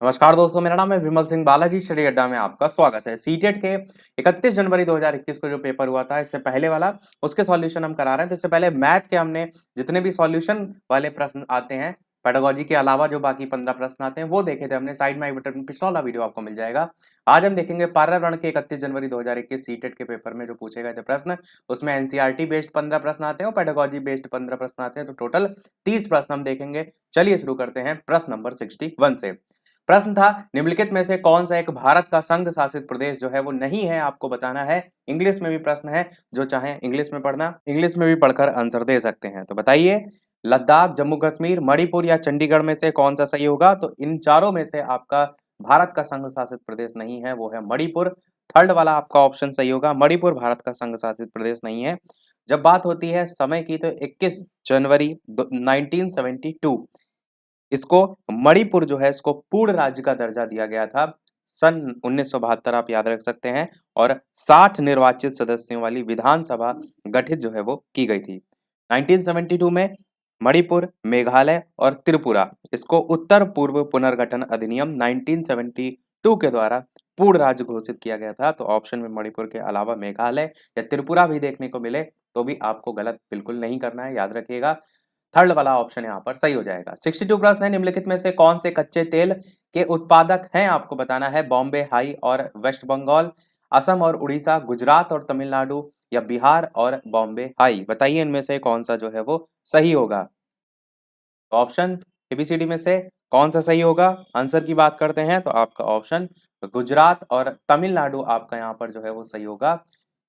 नमस्कार दोस्तों, मेरा नाम है विमल सिंह। बालाजी स्टडी अड्डा में आपका स्वागत है। सीटेट के 31 जनवरी 2021 को जो पेपर हुआ था, इससे पहले वाला, उसके सॉल्यूशन हम करा रहे हैं। तो इससे पहले मैथ के हमने जितने भी सॉल्यूशन वाले प्रश्न आते हैं, पेडागोजी के अलावा जो बाकी 15 प्रश्न आते हैं, वो देखे थे हमने। साइड में आई बटन में पिछला वाला वीडियो आपको मिल जाएगा। आज हम देखेंगे पर्यावरण के 31 जनवरी 2021 सीटेट के पेपर में जो पूछे गए थे प्रश्न। उसमें एनसीईआरटी बेस्ड 15 प्रश्न आते हैं और पेडागोजी बेस्ड 15 प्रश्न आते हैं। तो टोटल 30 प्रश्न हम देखेंगे। चलिए शुरू करते हैं प्रश्न नंबर 61 से। प्रश्न था, निम्नलिखित में से कौन सा एक भारत का संघ शासित प्रदेश जो है वो नहीं है, आपको बताना है। इंग्लिश में भी प्रश्न है, जो चाहे इंग्लिश में पढ़ना, इंग्लिश में भी पढ़कर आंसर दे सकते हैं। तो बताइए, लद्दाख, जम्मू कश्मीर, मणिपुर या चंडीगढ़ में से कौन सा सही होगा? तो इन चारों में से आपका भारत का संघ शासित प्रदेश नहीं है, वो है मणिपुर। थर्ड वाला आपका ऑप्शन सही होगा, मणिपुर भारत का संघ शासित प्रदेश नहीं है। जब बात होती है समय की, तो 21 जनवरी 1972 इसको, मणिपुर जो है इसको पूर्ण राज्य का दर्जा दिया गया था। सन 1972 आप याद रख सकते हैं। और 60 निर्वाचित सदस्यों वाली विधानसभा गठित जो है वो की गई थी। 1972 में मणिपुर, मेघालय और त्रिपुरा, इसको उत्तर पूर्व पुनर्गठन अधिनियम 1972 के द्वारा पूर्ण राज्य घोषित किया गया था। तो ऑप्शन में मणिपुर के अलावा मेघालय या त्रिपुरा भी देखने को मिले तो भी आपको गलत बिल्कुल नहीं करना है, याद रखिएगा। थर्ड वाला ऑप्शन यहाँ पर सही हो जाएगा। 62 प्रश्न है, निम्नलिखित में से कौन से कच्चे तेल के उत्पादक हैं, आपको बताना है। बॉम्बे हाई और वेस्ट बंगाल, असम और उड़ीसा, गुजरात और तमिलनाडु या बिहार और बॉम्बे हाई। बताइए इनमें से कौन सा जो है वो सही होगा। ऑप्शन एबीसीडी में से कौन सा सही होगा? आंसर की बात करते हैं तो आपका ऑप्शन गुजरात और तमिलनाडु आपका यहाँ पर जो है वो सही होगा।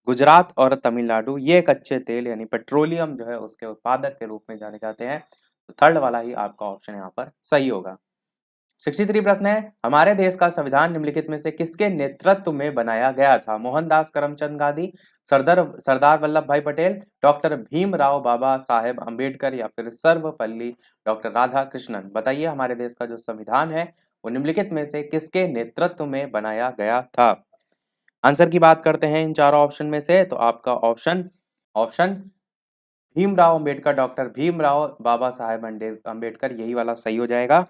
गुजरात और तमिलनाडु ये कच्चे तेल यानी पेट्रोलियम जो है उसके उत्पादक के रूप में जाने जाते हैं। तो थर्ड वाला ही आपका ऑप्शन यहाँ पर सही होगा। 63 प्रश्न है, हमारे देश का संविधान निम्नलिखित में से किसके नेतृत्व में बनाया गया था? मोहनदास करमचंद गांधी, सरदार सरदार वल्लभ भाई पटेल, डॉक्टर भीमराव बाबा साहेब अंबेडकर या फिर सर्वपल्ली डॉक्टर राधा कृष्णन। बताइए हमारे देश का जो संविधान है वो निम्नलिखित में से किसके नेतृत्व में बनाया गया था? आंसर की बात करते हैं इन चारों ऑप्शन में से, तो आपका option option Bhimrao Ambedkar, doctor Bhimrao Baba Saheb Ambedkar, यही वाला सही हो जाएगा।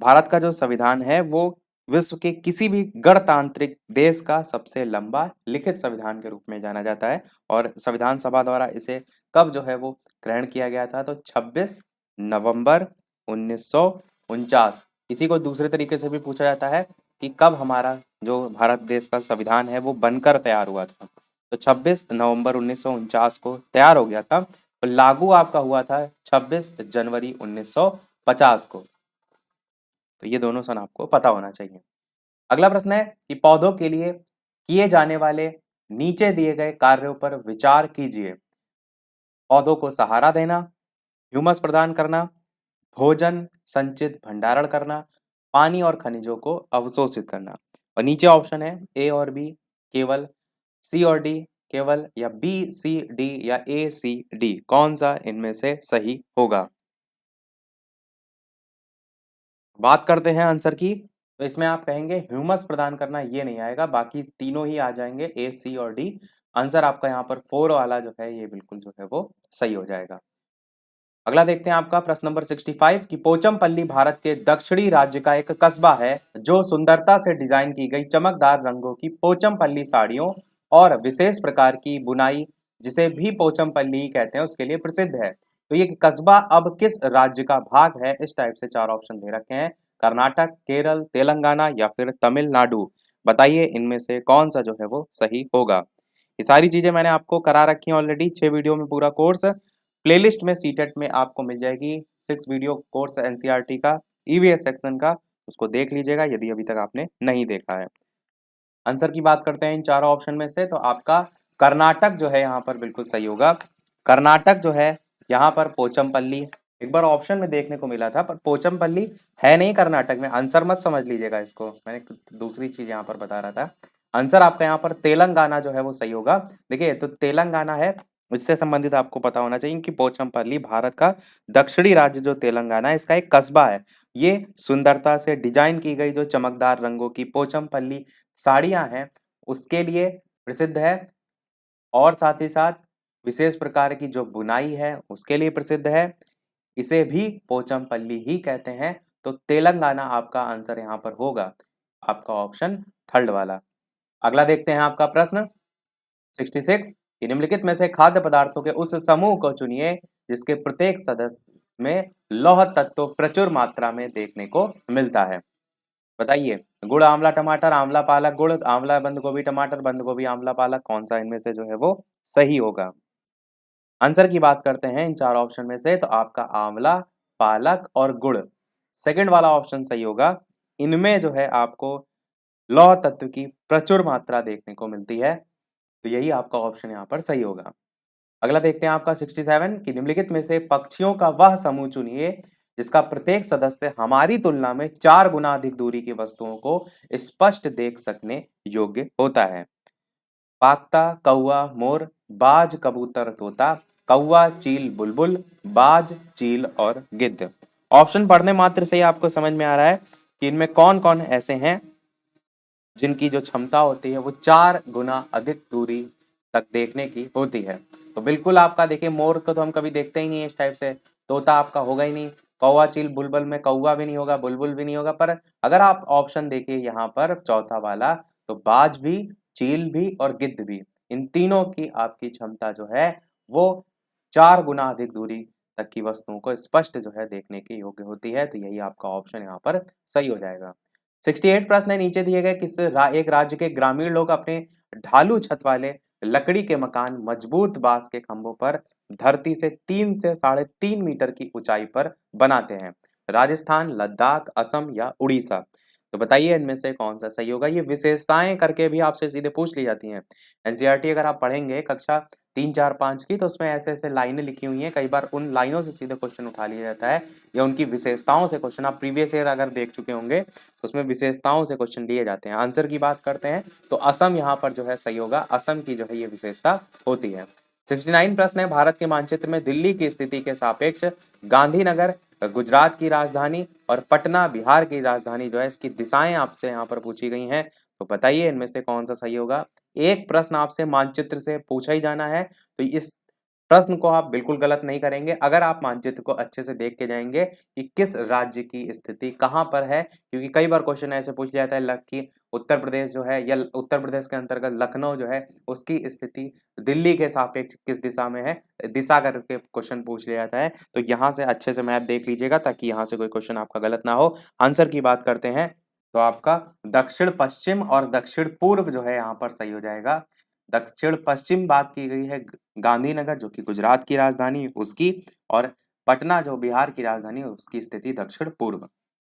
भारत का जो संविधान है वो विश्व के किसी भी गणतांत्रिक देश का सबसे लंबा लिखित संविधान के रूप में जाना जाता है। और संविधान सभा द्वारा इसे कब जो है वो ग्रहण किया गया था? तो 26 नवंबर 1949। इसी को दूसरे तरीके से भी पूछा जाता है कि कब हमारा जो भारत देश का संविधान है वो बनकर तैयार हुआ था। तो 26 नवंबर 1949 को तैयार हो गया था। तो लागू आपका हुआ था 26 जनवरी 1950 को। तो ये दोनों सन आपको पता होना चाहिए। अगला प्रश्न है कि पौधों के लिए किए जाने वाले नीचे दिए गए कार्यों पर विचार कीजिए। पौधों को सहारा देना, ह्यूमस प्रदान करना, भोजन संचित भंडारण करना, पानी और खनिजों को अवशोषित करना। और नीचे ऑप्शन है ए और बी केवल, सी और डी केवल, या बी सी डी या ए सी डी। कौन सा इनमें से सही होगा? बात करते हैं आंसर की। तो इसमें आप कहेंगे ह्यूमस प्रदान करना, ये नहीं आएगा, बाकी तीनों ही आ जाएंगे, ए सी और डी। आंसर आपका यहाँ पर 4 वाला जो है ये बिल्कुल जो है वो सही हो जाएगा। अगला देखते हैं आपका प्रश्न नंबर 65 कि पोचमपल्ली भारत के दक्षिणी राज्य का एक कस्बा है जो सुंदरता से डिजाइन की गई चमकदार रंगों की पोचमपल्ली साड़ियों और विशेष प्रकार की बुनाई, जिसे भी पोचमपल्ली कहते हैं, उसके लिए प्रसिद्ध है। तो ये कस्बा अब किस राज्य का भाग है? इस टाइप से चार ऑप्शन दे रखे हैं, कर्नाटक, केरल, तेलंगाना या फिर तमिलनाडु। बताइए इनमें से कौन सा जो है वो सही होगा। ये सारी चीजें मैंने आपको करा रखी हैं ऑलरेडी, 6 वीडियो में पूरा कोर्स। प्लेलिस्ट में सीटेट में आपको मिल जाएगी 6 वीडियो कोर्स एनसीईआरटी का, ईवीएस सेक्शन का, उसको देख लीजिएगा यदि अभी तक आपने नहीं देखा है। आंसर की बात करते हैं इन चारों ऑप्शन में से, तो आपका कर्नाटक जो है यहाँ पर बिल्कुल सही होगा। कर्नाटक जो है यहाँ पर पोचमपल्ली, एक बार ऑप्शन में देखने को मिला था पर पोचमपल्ली है नहीं कर्नाटक में। आंसर मत समझ लीजिएगा इसको, मैंने दूसरी चीज यहाँ पर बता रहा था। आंसर आपका यहाँ पर तेलंगाना जो है वो सही होगा। देखिए, तो तेलंगाना है, इससे संबंधित आपको पता होना चाहिए कि पोचमपल्ली भारत का दक्षिणी राज्य जो तेलंगाना है इसका एक कस्बा है। ये सुंदरता से डिजाइन की गई जो चमकदार रंगों की पोचमपल्ली साड़ियां हैं उसके लिए प्रसिद्ध है। और साथ ही साथ विशेष प्रकार की जो बुनाई है उसके लिए प्रसिद्ध है। इसे भी पोचमपल्ली ही कहते हैं। तो तेलंगाना आपका आंसर यहाँ पर होगा, आपका ऑप्शन थर्ड वाला। अगला देखते हैं आपका प्रश्न 66 कि निम्नलिखित में से खाद्य पदार्थों के उस समूह को चुनिए जिसके प्रत्येक सदस्य में लौह तत्व प्रचुर मात्रा में देखने को मिलता है। बताइए, गुड़, आंवला, टमाटर, आंवला, पालक, गुड़, आंवला, बंद गोभी, टमाटर, बंद गोभी, आंवला, पालक, कौन सा इनमें से जो है वो सही होगा? आंसर की बात करते हैं इन चार ऑप्शन में से, तो आपका आंवला, पालक और गुड़, सेकंड वाला ऑप्शन सही होगा। इनमें जो है आपको लौह तत्व की प्रचुर मात्रा देखने को मिलती है, तो यही आपका ऑप्शन यहाँ पर सही होगा। अगला देखते हैं आपका 67 कि निम्नलिखित में से पक्षियों का वह समूह चुनिए जिसका प्रत्येक सदस्य हमारी तुलना में 4 गुना अधिक दूरी की वस्तुओं को स्पष्ट देख सकने योग्य होता है। पाक्ता, कौवा, मोर, बाज, कबूतर, तोता, कौवा, चील, बुलबुल, बाज, चील और गिद्ध। ऑप्शन पढ़ने मात्र से ही आपको समझ में आ रहा है कि इनमें कौन कौन ऐसे हैं जिनकी जो क्षमता होती है वो 4 गुना अधिक दूरी तक देखने की होती है। तो बिल्कुल आपका देखिए, मोर को तो हम कभी देखते ही नहीं है इस टाइप से, तोता आपका होगा ही नहीं, कौवा, चील, बुलबुल में कौवा भी नहीं होगा, बुलबुल भी नहीं होगा, पर अगर आप ऑप्शन देखिए यहाँ पर चौथा वाला, तो बाज भी, चील भी और गिद्ध भी, इन तीनों की आपकी क्षमता जो है वो 4 गुना अधिक दूरी तक की वस्तुओं को स्पष्ट जो है देखने के योग्य होती है, तो यही आपका ऑप्शन यहाँ पर सही हो जाएगा। 68 प्रश्न है, नीचे दिए गए एक राज्य के ग्रामीण लोग अपने ढालू छत वाले लकड़ी के मकान मजबूत बांस के खंभों पर धरती से 3 से 3.5 मीटर की ऊंचाई पर बनाते हैं? राजस्थान, लद्दाख, असम या उड़ीसा? तो बताइए इनमें से कौन सा सही होगा। ये विशेषताएं करके भी आपसे सीधे पूछ ली जाती हैं। एनसीईआरटी अगर आप पढ़ेंगे कक्षा 3, 4, 5 की, तो उसमें ऐसे ऐसे लाइनें लिखी हुई हैं, कई बार उन लाइनों से सीधे क्वेश्चन उठा लिया जाता है या उनकी विशेषताओं से क्वेश्चन, आप प्रीवियस ईयर अगर देख चुके होंगे तो उसमें विशेषताओं से क्वेश्चन लिए जाते हैं। आंसर की बात करते हैं तो असम यहाँ पर जो है सही होगा, असम की जो है ये विशेषता होती है। 69 प्रश्न है, भारत के मानचित्र में दिल्ली की स्थिति के सापेक्ष गांधीनगर गुजरात की राजधानी और पटना बिहार की राजधानी जो है, इसकी दिशाएं आपसे यहाँ पर पूछी गई हैं, तो बताइए इनमें से कौन सा सही होगा। एक प्रश्न आपसे मानचित्र से पूछा ही जाना है, तो इस प्रश्न को आप बिल्कुल गलत नहीं करेंगे अगर आप मानचित्र को अच्छे से देख के जाएंगे कि किस राज्य की स्थिति कहाँ पर है, क्योंकि कई बार क्वेश्चन ऐसे पूछ लिया जाता है कि उत्तर प्रदेश जो है या उत्तर प्रदेश के अंतर्गत लखनऊ जो है उसकी स्थिति दिल्ली के सापेक्ष किस दिशा में है, दिशा करके क्वेश्चन पूछ लिया जाता है। तो यहाँ से अच्छे से मैप देख लीजिएगा ताकि यहाँ से कोई क्वेश्चन आपका गलत ना हो। आंसर की बात करते हैं तो आपका दक्षिण पश्चिम और दक्षिण पूर्व जो है यहाँ पर सही हो जाएगा। दक्षिण पश्चिम बात की गई है गांधीनगर जो कि गुजरात की राजधानी उसकी, और पटना जो बिहार की राजधानी उसकी स्थिति दक्षिण पूर्व।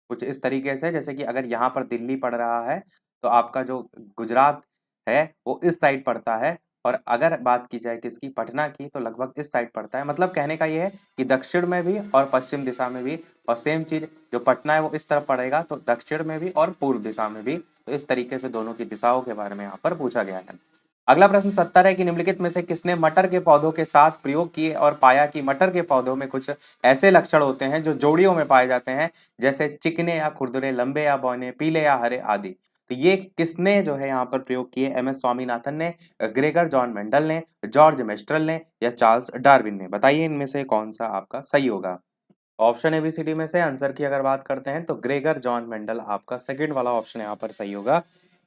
कुछ इस तरीके से, जैसे कि अगर यहाँ पर दिल्ली पड़ रहा है तो आपका जो गुजरात है वो इस साइड पड़ता है, और अगर बात की जाए किसकी, पटना की, तो लगभग इस साइड पड़ता है। मतलब कहने का ये है कि दक्षिण में भी और पश्चिम दिशा में भी, और सेम चीज जो पटना है वो इस तरफ पड़ेगा तो दक्षिण में भी और पूर्व दिशा में भी, तो इस तरीके से दोनों की दिशाओं के बारे में यहाँ पर पूछा गया है। अगला प्रश्न 70 है कि निम्नलिखित में से किसने मटर के पौधों के साथ प्रयोग किए और पाया कि मटर के पौधों में कुछ ऐसे लक्षण होते हैं जो जोड़ियों में पाए जाते हैं, जैसे चिकने या खुरदुरे, लंबे या बौने, पीले या हरे आदि। तो ये किसने जो है यहाँ पर प्रयोग किए? एम एस स्वामीनाथन ने, ग्रेगर जॉन मेंडल ने, जॉर्ज मेस्ट्रल ने या चार्ल्स डार्विन ने? बताइए इनमें से कौन सा आपका सही होगा। ऑप्शन एबीसीडी में से आंसर की अगर बात करते हैं तो ग्रेगर जॉन मेंडल आपका सेकंड वाला ऑप्शन यहाँ पर सही होगा।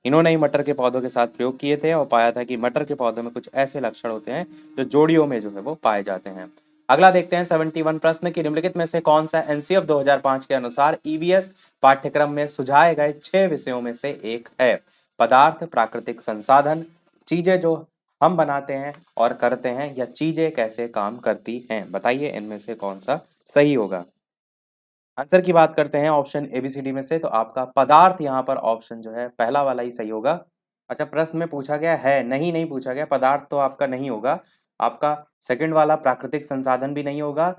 इन्होंने ही मटर के पौधों के साथ प्रयोग किए थे और पाया था कि मटर के पौधों में कुछ ऐसे लक्षण होते हैं जो जोड़ियों में जो है वो पाए जाते हैं। अगला देखते हैं 71 प्रश्न की निम्नलिखित में से कौन सा एनसीएफ 2005 के अनुसार ईवीएस पाठ्यक्रम में सुझाए गए 6 विषयों में से एक है? पदार्थ, प्राकृतिक संसाधन, चीजें जो हम बनाते हैं और करते हैं, या चीजें कैसे काम करती हैं? बताइए इनमें से कौन सा सही होगा। आंसर की बात करते हैं ऑप्शन एबीसीडी में से, तो आपका पदार्थ यहाँ पर ऑप्शन जो है पहला वाला ही सही होगा। अच्छा, प्रश्न में पूछा गया है, नहीं नहीं पूछा गया, पदार्थ तो आपका नहीं होगा, आपका सेकंड वाला प्राकृतिक संसाधन भी नहीं होगा,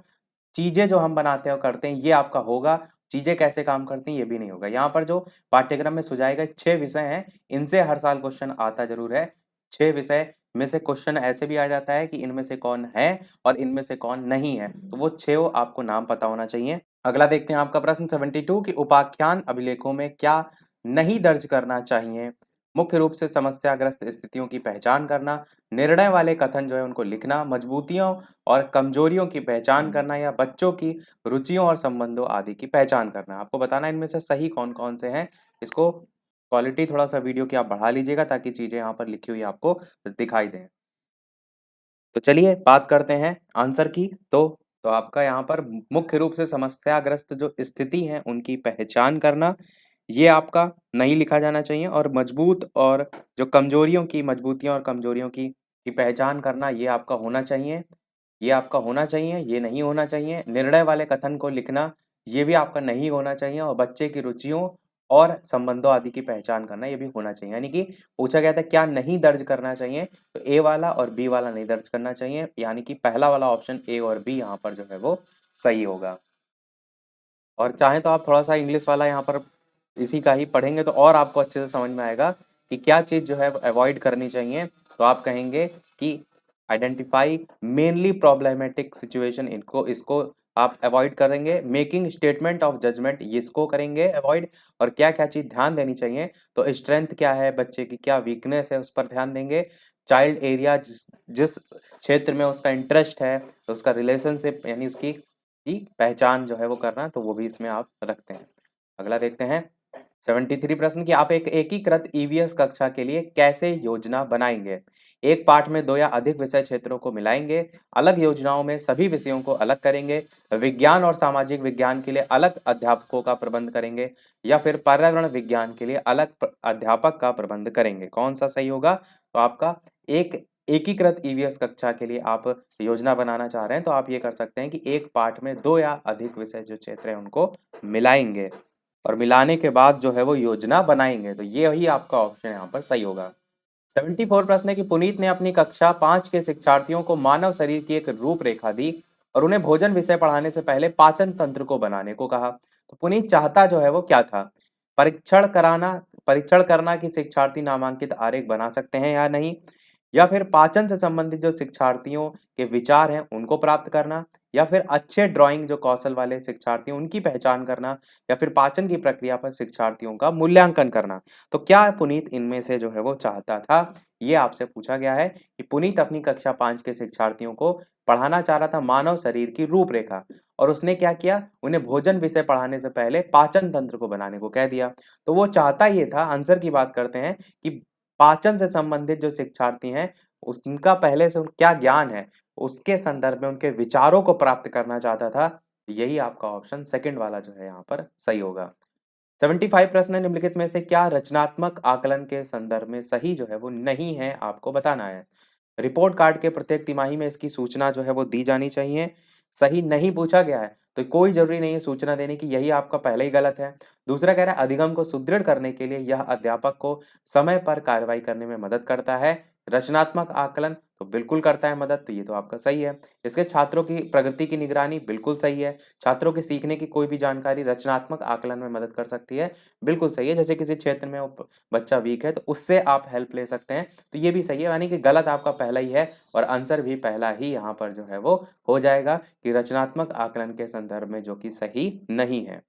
चीजें जो हम बनाते हैं और करते हैं ये आपका होगा, चीजें कैसे काम करती हैं ये भी नहीं होगा। यहाँ पर जो पाठ्यक्रम में सुझाए गए 6 विषय हैं इनसे हर साल क्वेश्चन आता जरूर है। 6 विषय में से क्वेश्चन ऐसे भी आ जाता है कि इनमें से कौन है और इनमें से कौन नहीं है, तो वो 6 आपको नाम पता होना चाहिए। अगला देखते हैं आपका प्रश्न 72 कि उपाख्यान अभिलेखों में क्या नहीं दर्ज करना चाहिए? मुख्य रूप से समस्याग्रस्त स्थितियों की पहचान करना, निर्णय वाले कथन जो है उनको लिखना, मजबूतियों और कमजोरियों की पहचान करना या बच्चों की रुचियों और संबंधों आदि की पहचान करना। आपको बताना है इनमें से सही कौन-कौन से हैं। इसको क्वालिटी थोड़ा-सा वीडियो की आप बढ़ा लीजिएगा ताकि चीज़ें यहाँ पर लिखी हुई आपको दिखाई दें। तो चलिए बात करते हैं आंसर की। तो आपका यहाँ पर मुख्य रूप से समस्याग्रस्त जो स्थिति है उनकी पहचान करना, ये आपका नहीं लिखा जाना चाहिए और मजबूत और जो कमजोरियों की मजबूतियों और कमजोरियों की पहचान करना ये आपका होना चाहिए। ये आपका होना चाहिए, ये नहीं होना चाहिए। निर्णय वाले कथन को लिखना, ये भी आपका नहीं होना चाहिए और बच्चे की रुचियों और संबंधों आदि की पहचान करना, ये भी होना चाहिए। यानी कि पूछा गया था क्या नहीं दर्ज करना चाहिए, तो ए वाला और बी वाला नहीं दर्ज करना चाहिए। यानी कि पहला वाला ऑप्शन ए और बी यहाँ पर जो है वो सही होगा। और चाहें तो आप थोड़ा-सा इंग्लिश वाला यहाँ पर इसी का ही पढ़ेंगे तो और आपको अच्छे से समझ में आएगा कि क्या चीज़ जो है अवॉइड करनी चाहिए। तो आप कहेंगे कि आइडेंटिफाई मेनली प्रॉब्लमैटिक सिचुएशन, इनको इसको आप अवॉइड करेंगे। मेकिंग स्टेटमेंट ऑफ जजमेंट इसको करेंगे अवॉइड। और क्या-क्या चीज़ ध्यान देनी चाहिए, तो स्ट्रेंथ क्या है, बच्चे की क्या वीकनेस है, उस पर ध्यान देंगे। चाइल्ड एरिया जिस जिस क्षेत्र में उसका इंटरेस्ट है, तो उसका रिलेशनशिप यानी उसकी की पहचान जो है वो करना, तो वो भी इसमें आप रखते हैं। अगला देखते हैं 73 प्रश्न कि आप एक एकीकृत ईवीएस कक्षा के लिए कैसे योजना बनाएंगे? एक पाठ में 2 या अधिक विषय क्षेत्रों को मिलाएंगे, अलग योजनाओं में सभी विषयों को अलग करेंगे, विज्ञान और सामाजिक विज्ञान के लिए अलग अध्यापकों का प्रबंध करेंगे या फिर पर्यावरण विज्ञान के लिए अलग अध्यापक का प्रबंध करेंगे। कौन सा सही होगा? तो आपका एक एकीकृत ईवीएस कक्षा के लिए आप योजना बनाना चाह रहे हैं, तो आप ये कर सकते हैं कि एक पाठ में 2 या अधिक विषय जो क्षेत्र हैं उनको मिलाएँगे और मिलाने के बाद जो है वो योजना बनाएँगे। तो ये ही आपका ऑप्शन यहाँ पर सही होगा। 74 प्रश्न है कि पुनीत ने अपनी कक्षा 5 के शिक्षार्थियों को मानव शरीर की एक रूपरेखा दी और उन्हें भोजन विषय पढ़ाने से पहले पाचन तंत्र को बनाने को कहा। तो पुनीत चाहता जो है वो क्या था? परीक्षण करना कि शिक्षार्थी नामांकित आरेख बना सकते हैं या नहीं, या फिर पाचन से संबंधित जो शिक्षार्थियों के विचार हैं उनको प्राप्त करना, या फिर अच्छे ड्राइंग जो कौशल वाले शिक्षार्थी हैं उनकी पहचान करना, या फिर पाचन की प्रक्रिया पर शिक्षार्थियों का मूल्यांकन करना। तो क्या पुनीत इनमें से जो है वो चाहता था? ये आपसे पूछा गया है कि पुनीत अपनी कक्षा 5 के शिक्षार्थियों को पढ़ाना चाह रहा था मानव शरीर की रूपरेखा, और उसने क्या किया? उन्हें भोजन विषय पढ़ाने से पहले पाचन तंत्र को बनाने को कह दिया। तो वो चाहता ये था, आंसर की बात करते हैं कि पाचन से संबंधित जो शिक्षार्थी हैं, उनका पहले से क्या ज्ञान है, उसके संदर्भ में उनके विचारों को प्राप्त करना चाहता था। यही आपका ऑप्शन सेकंड वाला जो है यहाँ पर सही होगा। 75 प्रश्न है, निम्नलिखित में से क्या रचनात्मक आकलन के संदर्भ में सही जो है वो नहीं है, आपको बताना है। रिपोर्ट कार्ड के प्रत्येक तिमाही में इसकी सूचना जो है वो दी जानी चाहिए। सही नहीं पूछा गया है, तो कोई ज़रूरी नहीं है सूचना देने की, यही आपका पहले ही गलत है। दूसरा कह रहा है अधिगम को सुदृढ़ करने के लिए यह अध्यापक को समय पर कार्रवाई करने में मदद करता है। रचनात्मक आकलन तो बिल्कुल करता है मदद, तो ये तो आपका सही है। इसके छात्रों की प्रगति की निगरानी बिल्कुल सही है। छात्रों के सीखने की कोई भी जानकारी रचनात्मक आकलन में मदद कर सकती है, बिल्कुल सही है। जैसे किसी क्षेत्र में वो बच्चा वीक है तो उससे आप हेल्प ले सकते हैं, तो ये भी सही है। यानी कि गलत आपका पहला ही है और आंसर भी पहला ही यहाँ पर जो है वो हो जाएगा कि रचनात्मक आकलन के संदर्भ में, जो कि सही नहीं है।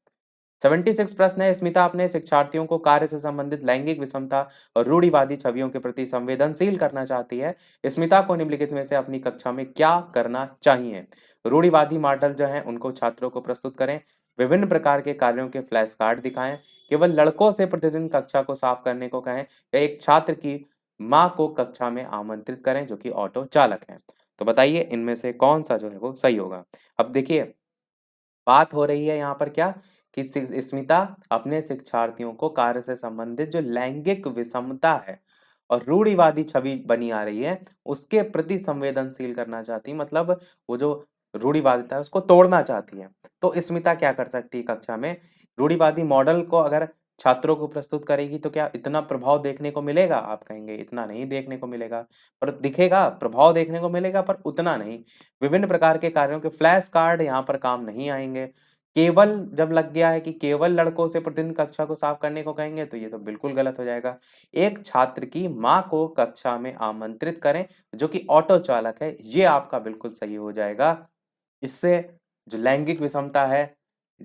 76 प्रश्न है, स्मिता अपने शिक्षार्थियों को कार्य से संबंधित लैंगिक विषमता और रूढ़िवादी छवियों के प्रति संवेदनशील करना चाहती है। स्मिता को निम्नलिखित में से अपनी कक्षा में क्या करना चाहिए? रूढ़िवादी मॉडल जो है उनको छात्रों को प्रस्तुत करें, विभिन्न प्रकार के कार्यों के फ्लैश कार्ड दिखाएं, केवल लड़कों से प्रतिदिन कक्षा को साफ करने को कहें, या एक छात्र की माँ को कक्षा में आमंत्रित करें जो कि ऑटो चालक है। तो बताइए इनमें से कौन सा जो है वो सही होगा? अब देखिए बात हो रही है यहाँ पर क्या कि स्मिता अपने शिक्षार्थियों को कार्य से संबंधित जो लैंगिक विषमता है और रूढ़िवादी छवि बनी आ रही है उसके प्रति संवेदनशील करना चाहती है, मतलब वो जो रूढ़िवादिता है उसको तोड़ना चाहती है। तो स्मिता क्या कर सकती है कक्षा में? रूढ़िवादी मॉडल को अगर छात्रों को प्रस्तुत करेगी तो क्या इतना प्रभाव देखने को मिलेगा? आप कहेंगे इतना नहीं देखने को मिलेगा, पर दिखेगा, प्रभाव देखने को मिलेगा पर उतना नहीं। विभिन्न प्रकार के कार्यों के फ्लैश कार्ड यहाँ पर काम नहीं आएँगे। केवल जब लग गया है कि केवल लड़कों से प्रतिदिन कक्षा को साफ करने को कहेंगे, तो ये तो बिल्कुल गलत हो जाएगा। एक छात्र की माँ को कक्षा में आमंत्रित करें, जो कि ऑटो चालक है, ये आपका बिल्कुल सही हो जाएगा। इससे जो लैंगिक विषमता है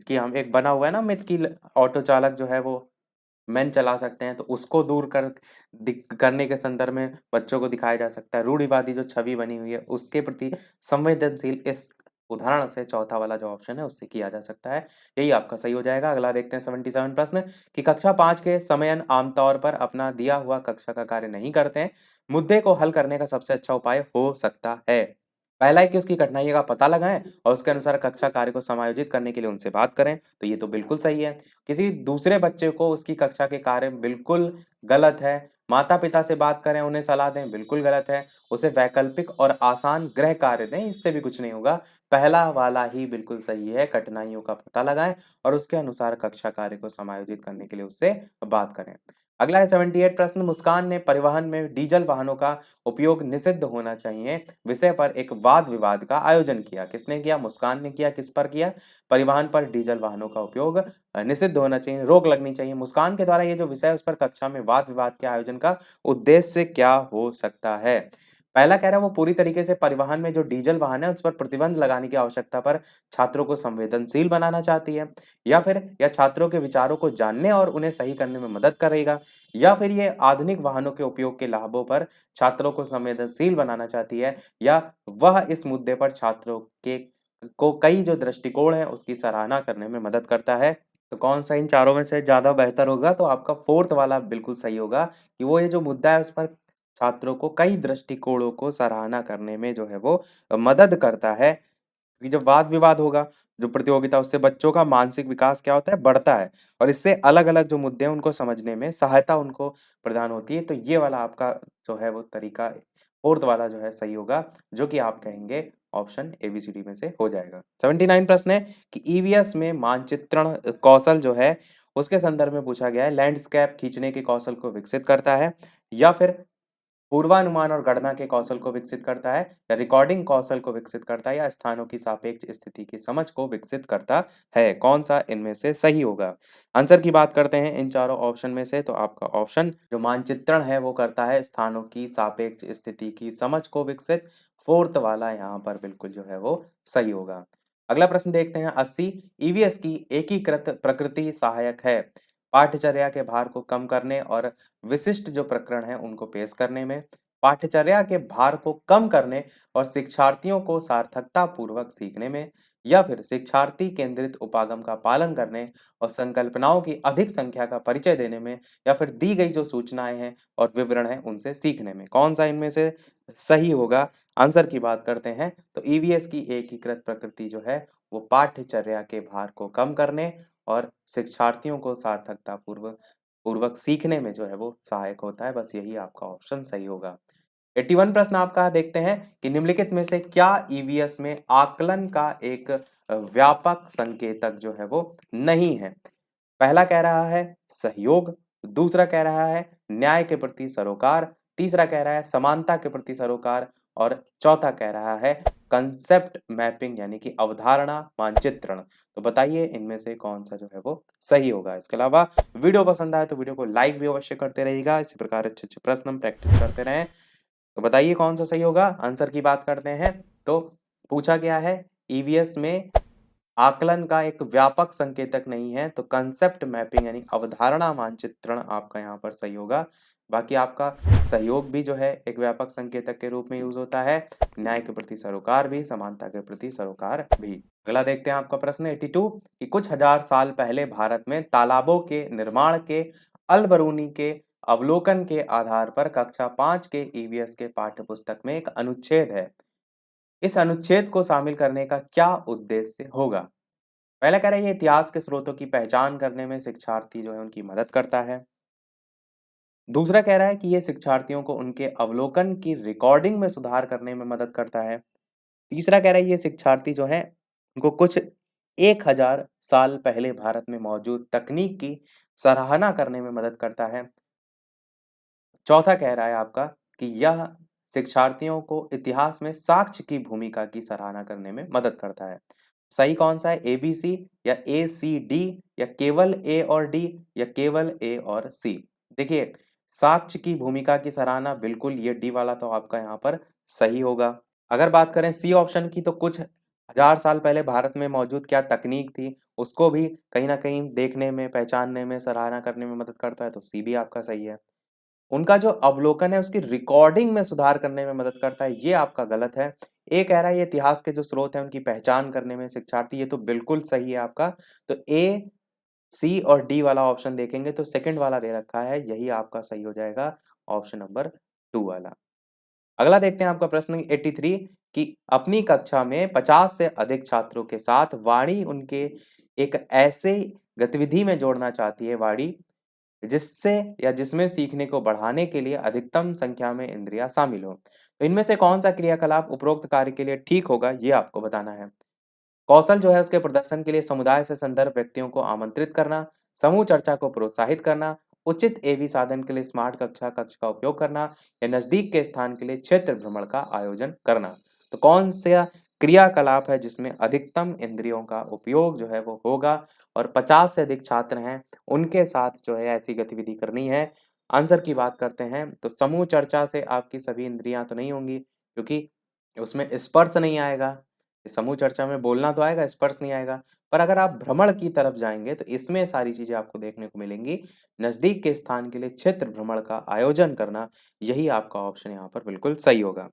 कि हम एक बना हुआ है ना मिथ कि ऑटो चालक जो है वो मेन चला सकते हैं, तो उसको दूर करने के संदर्भ में बच्चों को दिखाया जा सकता है। रूढ़िवादी जो छवि बनी हुई है उसके प्रति संवेदनशील, इस उदाहरण से चौथा वाला जो ऑप्शन है उससे किया जा सकता है। यही आपका सही हो जाएगा। अगला देखते हैं 77 प्रश्न कि कक्षा 5 के समयन आमतौर पर अपना दिया हुआ कक्षा का कार्य नहीं करते हैं। मुद्दे को हल करने का सबसे अच्छा उपाय हो सकता है। पहला है कि उसकी कठिनाइयों का पता लगाएं और उसके अनुसार कक्षा कार्य को समायोजित करने के लिए उनसे बात करें। तो ये तो बिल्कुल सही है। किसी दूसरे बच्चे को उसकी कक्षा के कार्य बिल्कुल गलत है, माता-पिता से बात करें, उन्हें सलाह दें, बिल्कुल गलत है। उसे वैकल्पिक और आसान गृह कार्य दें, इससे भी कुछ नहीं होगा। पहला वाला ही बिल्कुल सही है, कठिनाइयों का पता लगाएँ और उसके अनुसार कक्षा कार्य को समायोजित करने के लिए उससे बात करें। अगला है 78 प्रश्न, मुस्कान ने परिवहन में डीजल वाहनों का उपयोग निषिद्ध होना चाहिए विषय पर एक वाद विवाद का आयोजन किया। किसने किया? मुस्कान ने किया। किस पर किया? परिवहन पर डीजल वाहनों का उपयोग निषिद्ध होना चाहिए, रोक लगनी चाहिए। मुस्कान के द्वारा ये जो विषय है उस पर कक्षा में वाद विवाद के आयोजन का उद्देश्य क्या हो सकता है? पहला कह रहा है वो पूरी तरीके से परिवहन में जो डीजल वाहन है उस पर प्रतिबंध लगाने की आवश्यकता पर छात्रों को संवेदनशील बनाना चाहती है, या फिर यह छात्रों के विचारों को जानने और उन्हें सही करने में मदद करेगा, या फिर ये आधुनिक वाहनों के उपयोग के लाभों पर छात्रों को संवेदनशील बनाना चाहती है, या वह इस मुद्दे पर छात्रों के को कई जो दृष्टिकोण है उसकी सराहना करने में मदद करता है। तो कौन सा इन चारों में से ज्यादा बेहतर होगा? तो आपका फोर्थ वाला बिल्कुल सही होगा कि वो ये जो मुद्दा है उस पर छात्रों को कई दृष्टिकोणों को सराहना करने में जो है वो मदद करता है। कि जब वाद-विवाद होगा, जो प्रतियोगिता उससे बच्चों का मानसिक विकास क्या होता है? बढ़ता है और इससे अलग-अलग जो मुद्दे हैं उनको समझने में सहायता उनको प्रदान होती है। तो ये वाला आपका जो है वो तरीका फोर्थ वाला जो है सही होगा, जो कि आप कहेंगे ऑप्शन एबीसीडी में से हो जाएगा। 79 प्रश्न है कि ईवीएस में मानचित्रण कौशल जो है उसके संदर्भ में पूछा गया है, लैंडस्केप खींचने के कौशल को विकसित करता है, या फिर पूर्वानुमान और गणना के कौशल को विकसित करता है, या रिकॉर्डिंग कौशल को विकसित करता है, या स्थानों की सापेक्ष स्थिति की समझ को विकसित करता है। कौन सा इनमें से सही होगा? आंसर की बात करते हैं इन चारों ऑप्शन में से, तो आपका ऑप्शन जो मानचित्रण है वो करता है स्थानों की सापेक्ष स्थिति की समझ को विकसित। फोर्थ वाला यहाँ पर बिल्कुल जो है वो सही होगा। अगला प्रश्न देखते हैं 80, ईवीएस की एकीकृत प्रकृति सहायक है पाठ्यचर्या के भार को कम करने और विशिष्ट जो प्रकरण हैं उनको पेश करने में, पाठ्यचर्या के भार को कम करने और शिक्षार्थियों को सार्थकता पूर्वक सीखने में, या फिर शिक्षार्थी केंद्रित उपागम का पालन करने और संकल्पनाओं की अधिक संख्या का परिचय देने में, या फिर दी गई जो सूचनाएं हैं और विवरण हैं उनसे सीखने में। कौन सा इनमें से सही होगा? आंसर की बात करते हैं तो ईवीएस की एकीकृत प्रकृति जो है वो पाठ्यचर्या के भार को कम करने और शिक्षार्थियों को सार्थकता पूर्वक सीखने में जो है वो सहायक होता है। बस यही आपका ऑप्शन सही होगा। 81 प्रश्न आपका देखते हैं कि निम्नलिखित में से क्या ईवीएस में आकलन का एक व्यापक संकेतक जो है वो नहीं है? पहला कह रहा है सहयोग, दूसरा कह रहा है न्याय के प्रति सरोकार, तीसरा कह रहा है समानता के प्रति सरोकार और चौथा कह रहा है कंसेप्ट मैपिंग यानी कि अवधारणा मानचित्रण। तो बताइए इनमें से कौन सा जो है वो सही होगा? इसके अलावा वीडियो पसंद आए तो वीडियो को लाइक भी अवश्य करते रहिएगा। इसी प्रकार अच्छे-अच्छे प्रश्न हम प्रैक्टिस करते रहें। तो बताइए कौन सा सही होगा? आंसर की बात करते हैं तो पूछा गया है ईवीएस में आकलन का एक व्यापक संकेतक नहीं है, तो कंसेप्ट मैपिंग यानी अवधारणा मानचित्रण आपका यहाँ पर सही होगा। बाकी आपका सहयोग भी जो है एक व्यापक संकेतक के रूप में यूज होता है, न्याय के प्रति सरोकार भी, समानता के प्रति सरोकार भी। अगला देखते हैं आपका प्रश्न 82 कि कुछ हजार साल पहले भारत में तालाबों के निर्माण के अल-बरूनी के अवलोकन के आधार पर कक्षा 5 के ईवीएस के पाठ्य पुस्तक में एक अनुच्छेद है। इस अनुच्छेद को शामिल करने का क्या उद्देश्य होगा? पहला कह रहा है ये इतिहास के स्रोतों की पहचान करने में शिक्षार्थी जो है उनकी मदद करता है। दूसरा कह रहा है कि ये शिक्षार्थियों को उनके अवलोकन की रिकॉर्डिंग में सुधार करने में मदद करता है। तीसरा कह रहा है ये शिक्षार्थी जो हैं उनको कुछ 1000 साल पहले भारत में मौजूद तकनीक की सराहना करने में मदद करता है। चौथा कह रहा है आपका कि यह शिक्षार्थियों को इतिहास में साक्ष्य की भूमिका की सराहना करने में मदद करता है। सही कौन सा है? ए बी सी या ए सी डी या केवल ए और डी या केवल ए और सी? देखिए साक्ष्य की भूमिका की सराहना बिल्कुल ये डी वाला तो आपका यहाँ पर सही होगा। अगर बात करें सी ऑप्शन की तो कुछ हजार साल पहले भारत में मौजूद क्या तकनीक थी, उसको भी कहीं न कहीं देखने में, पहचानने में, सराहना करने में मदद करता है, तो सी भी आपका सही है। उनका जो अवलोकन है उसकी रिकॉर्डिंग में सुधार करने में मदद करता है, ये आपका गलत है। ए कह रहा है ये इतिहास के जो स्रोत हैं उनकी पहचान करने में शिक्षार्थी, ये तो बिल्कुल सही है आपका। तो ए, सी और डी वाला ऑप्शन देखेंगे तो सेकंड वाला दे रखा है, यही आपका सही हो जाएगा, ऑप्शन नंबर 2 वाला। अगला देखते हैं आपका प्रश्न 83 कि अपनी कक्षा में 50 से अधिक छात्रों के साथ वाणी उनके एक ऐसे गतिविधि में जोड़ना चाहती है वाणी जिससे या जिसमें सीखने को बढ़ाने के लिए अधिकतम संख्या में इंद्रियां शामिल हो। तो इनमें से कौन सा क्रियाकलाप उपरोक्त कार्य के लिए ठीक होगा, ये आपको बताना है। कौशल जो है उसके प्रदर्शन के लिए समुदाय से संदर्भ व्यक्तियों को आमंत्रित करना, समूह चर्चा को प्रोत्साहित करना, उचित एवी साधन के लिए स्मार्ट कक्षा कक्ष का उपयोग करना या नजदीक के स्थान के लिए क्षेत्र भ्रमण का आयोजन करना। तो कौन सा क्रियाकलाप है जिसमें अधिकतम इंद्रियों का उपयोग जो है वो होगा और 50 से अधिक छात्र हैं उनके साथ जो है ऐसी गतिविधि करनी है। आंसर की बात करते हैं तो समूह चर्चा से आपकी सभी इंद्रियां तो नहीं होंगी क्योंकि उसमें स्पर्श नहीं आएगा। समूह चर्चा में बोलना तो आएगा, स्पर्श नहीं आएगा। पर अगर आप भ्रमण की तरफ जाएँगे तो इसमें सारी चीज़ें आपको देखने को मिलेंगी। नज़दीक के स्थान के लिए क्षेत्र भ्रमण का आयोजन करना, यही आपका ऑप्शन यहाँ पर बिल्कुल सही होगा।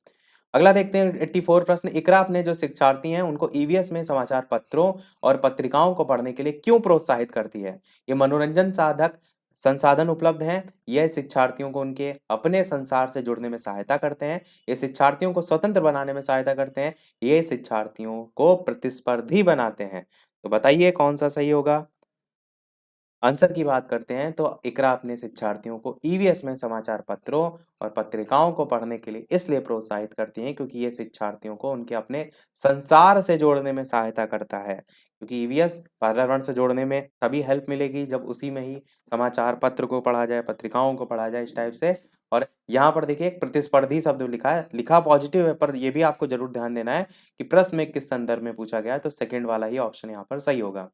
अगला देखते हैं 84 प्रश्न, इकरा अपने जो शिक्षार्थी हैं उनको ईवीएस में समाचार पत्रों और पत्रिकाओं को पढ़ने के लिए क्यों प्रोत्साहित करती है? ये मनोरंजन साधक संसाधन उपलब्ध हैं, यह शिक्षार्थियों को उनके अपने संसार से जुड़ने में सहायता करते हैं, ये शिक्षार्थियों को स्वतंत्र बनाने में सहायता करते हैं, ये शिक्षार्थियों को प्रतिस्पर्धी बनाते हैं। तो बताइए कौन-सा सही होगा? आंसर की बात करते हैं तो इकरा अपने शिक्षार्थियों को ईवीएस में समाचार पत्रों और पत्रिकाओं को पढ़ने के लिए इसलिए प्रोत्साहित करती हैं क्योंकि ये शिक्षार्थियों को उनके अपने संसार से जोड़ने में सहायता करता है। क्योंकि ईवीएस पर्यावरण से जोड़ने में तभी हेल्प मिलेगी जब उसी में ही समाचार पत्र को पढ़ा जाए, पत्रिकाओं को पढ़ा जाए इस टाइप से। और यहाँ पर देखिए एक प्रतिस्पर्धी शब्द लिखा है, लिखा पॉजिटिव है पर ये भी आपको ज़रूर ध्यान देना है कि प्रश्न में किस संदर्भ में पूछा गया है, तो सेकंड वाला ही ऑप्शन यहाँ पर सही होगा।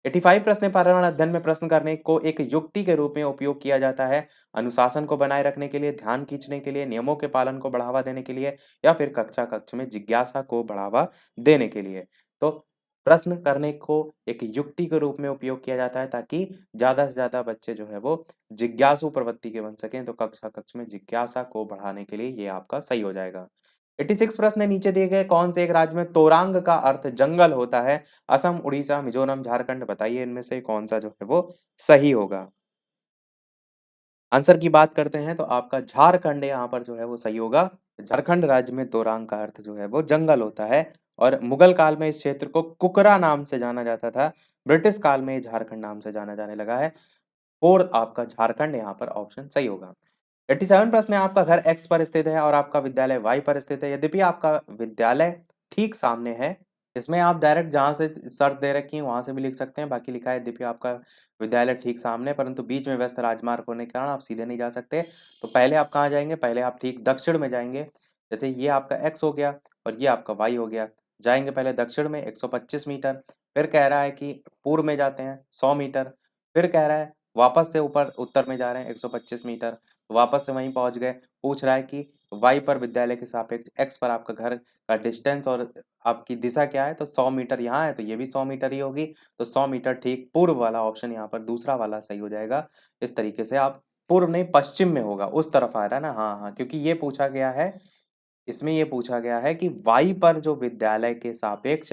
85 प्रश्न पर्यावरण अध्ययन में प्रश्न करने को एक युक्ति के रूप में उपयोग किया जाता है, अनुशासन को बनाए रखने के लिए, ध्यान खींचने के लिए, नियमों के पालन को बढ़ावा देने के लिए या फिर कक्षा कक्ष में जिज्ञासा को बढ़ावा देने के लिए। तो प्रश्न करने को एक युक्ति के रूप में उपयोग किया जाता है ताकि ज़्यादा से ज़्यादा बच्चे जो है वो जिज्ञासु प्रवृत्ति के बन सकें, तो कक्षा कक्ष में जिज्ञासा को बढ़ाने के लिए ये आपका सही हो जाएगा। 86 प्रश्न है, नीचे दिए गए कौन से एक राज्य में तोरांग का अर्थ जंगल होता है? असम, उड़ीसा, मिजोरम, झारखंड, बताइए इनमें से कौन-सा जो है वो सही होगा? आंसर की बात करते हैं तो आपका झारखंड यहाँ पर जो है वो सही होगा। झारखंड राज्य में तोरांग का अर्थ जो है वो जंगल होता है और मुगल काल में इस क्षेत्र को कुकरा नाम से जाना जाता था। ब्रिटिश काल में ये झारखंड नाम से जाना जाने लगा है। और आपका झारखंड यहाँ पर ऑप्शन सही होगा। 87 प्रश्न है, आपका घर एक्स पर स्थित है और आपका विद्यालय वाई पर स्थित है। यद्यपि आपका विद्यालय ठीक सामने है, इसमें आप डायरेक्ट जहाँ से शर्त दे रखी है वहाँ से भी लिख सकते हैं। बाकी लिखा है यद्यपि आपका विद्यालय ठीक सामने है परंतु बीच में व्यस्त राजमार्ग होने के कारण आप सीधे नहीं जा सकते। तो पहले आप कहाँ जाएँगे? पहले आप ठीक दक्षिण में जाएँगे। जैसे ये आपका एक्स हो गया और ये आपका वाई हो गया। जाएँगे पहले दक्षिण में 125 मीटर, फिर कह रहा है कि पूर्व में जाते हैं 100 मीटर, फिर कह रहा है वापस से ऊपर उत्तर में जा रहे हैं 125 मीटर, वापस से वहीं पहुँच गए। पूछ रहा है कि वाई पर विद्यालय के सापेक्ष एक्स पर आपका घर का डिस्टेंस और आपकी दिशा क्या है? तो 100 मीटर यहाँ है, तो ये भी 100 मीटर ही होगी। तो 100 मीटर ठीक पूर्व वाला ऑप्शन यहाँ पर दूसरा वाला सही हो जाएगा। इस तरीके से आप पूर्व नहीं पश्चिम में होगा, उस तरफ आ रहा है ना? हाँ, हाँ, क्योंकि ये पूछा गया है, इसमें ये पूछा गया है कि वाई पर जो विद्यालय के सापेक्ष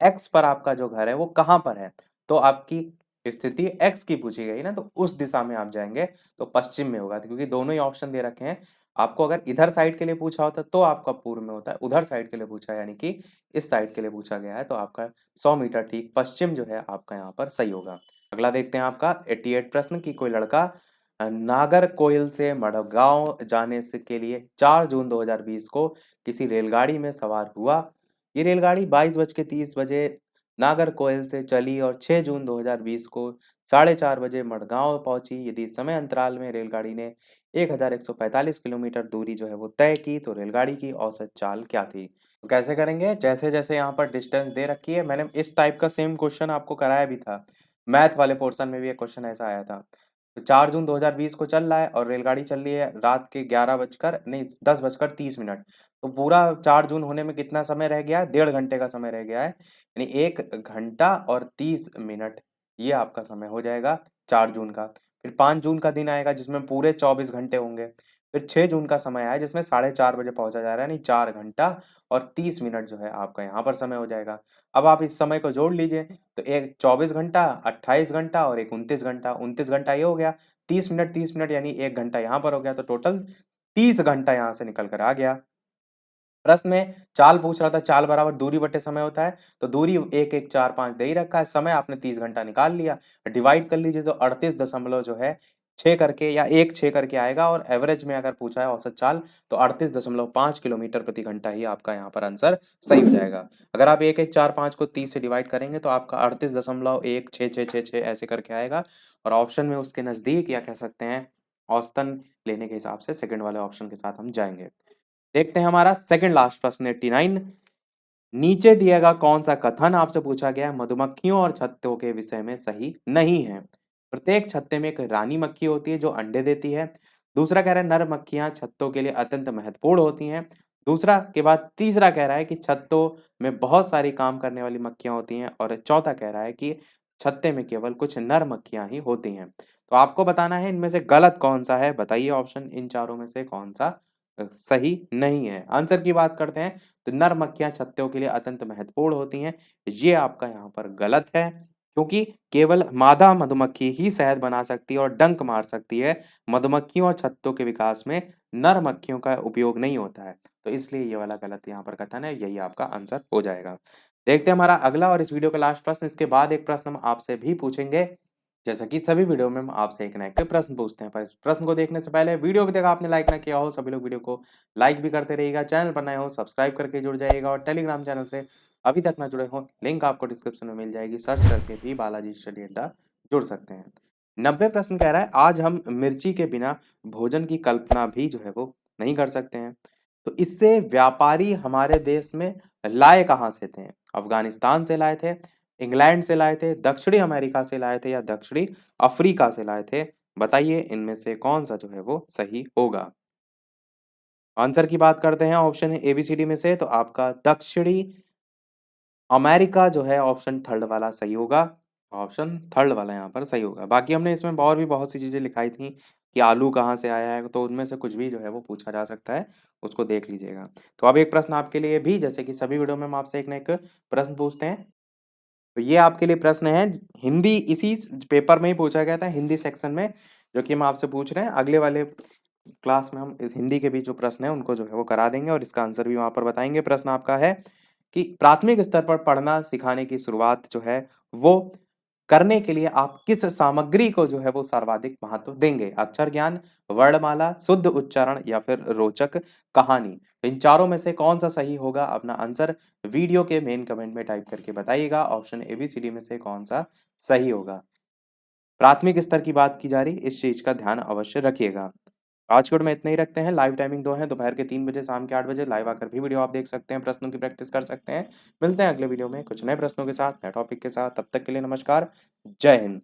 एक्स पर आपका जो घर है वो कहाँ पर है? तो आपकी स्थिति एक्स की पूछी गई ना, तो उस दिशा में आप जाएँगे तो पश्चिम में होगा क्योंकि दोनों ही ऑप्शन दे रखे हैं। आपको अगर इधर साइड के लिए पूछा होता तो आपका पूर्व में होता है, उधर साइड के लिए पूछा है यानी कि इस साइड के लिए पूछा गया है तो आपका 100 मीटर ठीक पश्चिम जो है आपका यहाँ पर सही होगा। अगला देखते हैं आपका 88 प्रश्न कि कोई लड़का नागरकोइल से मडगांव जाने से के लिए 4 जून 2020 को किसी रेलगाड़ी में सवार हुआ। ये रेलगाड़ी 22:30 बजे नागरकोइल से चली और 6 जून 2020 को 4:30 बजे मडगांव पहुंची। यदि समय अंतराल में रेलगाड़ी ने 1145 किलोमीटर दूरी जो है वो तय की तो रेलगाड़ी की औसत चाल क्या थी? तो कैसे करेंगे? जैसे-जैसे यहाँ पर डिस्टेंस दे रखी है, मैंने इस टाइप का सेम क्वेश्चन आपको कराया भी था। मैथ वाले पोर्शन में भी एक क्वेश्चन ऐसा आया था। तो 4 जून 2020 को चल रहा है और रेलगाड़ी चल रही है रात के 10:30 तो पूरा 4 जून होने में कितना समय रह गया है? 1.5 घंटे का समय रह गया है। यानी 1 घंटा और 30 मिनट ये आपका समय हो जाएगा 4 जून का। फिर 5 जून का दिन आएगा जिसमें पूरे 24 घंटे होंगे। फिर 6 जून का समय आया जिसमें 4:30 बजे पहुंचा जा रहा है, यानी 4 घंटा और 30 मिनट जो है आपका यहाँ पर समय हो जाएगा। अब आप इस समय को जोड़ लीजिए, तो एक 24 घंटा, 28 घंटा और एक 29 घंटा। 29 घंटा ये हो गया, 30 मिनट यानी 1 घंटा यहाँ पर हो गया, तो टोटल 30 घंटा यहाँ से निकल कर आ गया। प्रश्न में चाल पूछ रहा था, चाल बराबर दूरी बटे समय होता है, तो दूरी 1, 1, 4, 5 दे ही रखा है, समय आपने 30 घंटा निकाल लिया। डिवाइड कर लीजिए तो 38 दशमलव जो है 6 करके या 1 6 करके आएगा, और एवरेज में अगर पूछा है औसत चाल तो 38.5 किलोमीटर प्रति घंटा ही आपका यहाँ पर आंसर सही हो जाएगा। अगर आप 1, 1, 4, 5 को 30 से डिवाइड करेंगे तो आपका 38.16666 ऐसे करके आएगा, और ऑप्शन में उसके नजदीक या कह सकते हैं औसतन लेने के हिसाब से सेकंड वाले ऑप्शन के साथ हम जाएंगे। देखते हैं हमारा सेकंड लास्ट प्रश्न 89। नीचे दिया गया कौन सा कथन आपसे पूछा गया है मधुमक्खियों और छत्तों के विषय में सही नहीं है? प्रत्येक छत्ते में एक रानी मक्खी होती है जो अंडे देती है। दूसरा कह रहा है नर मक्खियां छत्तों के लिए अत्यंत महत्वपूर्ण होती हैं। दूसरा के बाद तीसरा कह रहा है कि छत्तों में बहुत सारी काम करने वाली मक्खियां होती हैं, और चौथा कह रहा है कि छत्ते में केवल कुछ नर मक्खियां ही होती हैं। तो आपको बताना है इनमें से गलत कौन सा है, बताइए ऑप्शन इन चारों में से कौन सा सही नहीं है। आंसर की बात करते हैं तो नर मक्खियां छत्तों के लिए अत्यंत महत्वपूर्ण होती हैं, ये आपका यहाँ पर गलत है, क्योंकि केवल मादा मधुमक्खी ही शहद बना सकती है और डंक मार सकती है। मधुमक्खियों और छत्तों के विकास में नर मक्खियों का उपयोग नहीं होता है, तो इसलिए ये वाला गलत यहाँ पर कथन है, यही आपका आंसर हो जाएगा। देखते हैं हमारा अगला और इस वीडियो का लास्ट प्रश्न, इसके बाद एक प्रश्न हम आपसे भी पूछेंगे। जैसा कि सभी वीडियो में हम आपसे एक ना एक प्रश्न पूछते हैं, पर इस प्रश्न को देखने से पहले वीडियो को देखा आपने लाइक ना किया हो, सभी लोग वीडियो को लाइक भी करते रहिएगा, चैनल पर नए हो सब्सक्राइब करके जुड़ जाइएगा, और टेलीग्राम चैनल से अभी तक ना जुड़े हो लिंक आपको डिस्क्रिप्शन में मिल जाएगी, सर्च करके भी बालाजी स्टडी अड्डा जुड़ सकते हैं। 90 प्रश्न कह रहा है आज हम मिर्ची के बिना भोजन की कल्पना भी जो है वो नहीं कर सकते हैं, तो इससे व्यापारी हमारे देश में लाए कहाँ से थे? अफगानिस्तान से लाए थे, इंग्लैंड से लाए थे, दक्षिणी अमेरिका से लाए थे, या दक्षिणी अफ्रीका से लाए थे? बताइए इनमें से कौन सा जो है वो सही होगा। आंसर की बात करते हैं ऑप्शन एबीसीडी में से, तो आपका दक्षिणी अमेरिका जो है ऑप्शन थर्ड वाला सही होगा। ऑप्शन थर्ड वाला यहाँ पर सही होगा। बाकी हमने इसमें और भी बहुत सी चीजें लिखाई थी कि आलू कहाँ से आया है, तो उनमें से कुछ भी जो है वो पूछा जा सकता है, उसको देख लीजिएगा। तो अब एक प्रश्न आपके लिए भी, जैसे कि सभी वीडियो में हम आपसे एक ना एक प्रश्न पूछते हैं, तो ये आपके लिए प्रश्न है हिंदी, इसी पेपर में ही पूछा गया था हिंदी सेक्शन में, जो कि हम आपसे पूछ रहे हैं। अगले वाले क्लास में हम इस हिंदी के भी जो प्रश्न है उनको जो है वो करा देंगे, और इसका आंसर भी वहां पर बताएंगे। प्रश्न आपका है कि प्राथमिक स्तर पर पढ़ना सिखाने की शुरुआत जो है वो करने के लिए आप किस सामग्री को जो है वो सर्वाधिक महत्व देंगे? अक्षर ज्ञान, वर्णमाला, शुद्ध उच्चारण, या फिर रोचक कहानी? तो इन चारों में से कौन सा सही होगा? अपना आंसर वीडियो के मेन कमेंट में टाइप करके बताइएगा, ऑप्शन एबीसीडी में से कौन सा सही होगा। प्राथमिक स्तर की बात की जा रही, इस चीज का ध्यान अवश्य रखिएगा। आज की वीडियो में इतना ही रखते हैं। लाइव टाइमिंग 2 है, दोपहर के 3 बजे, शाम के 8 बजे लाइव आकर भी वीडियो आप देख सकते हैं, प्रश्नों की प्रैक्टिस कर सकते हैं। मिलते हैं अगले वीडियो में कुछ नए प्रश्नों के साथ, नए टॉपिक के साथ, तब तक के लिए नमस्कार, जय हिंद।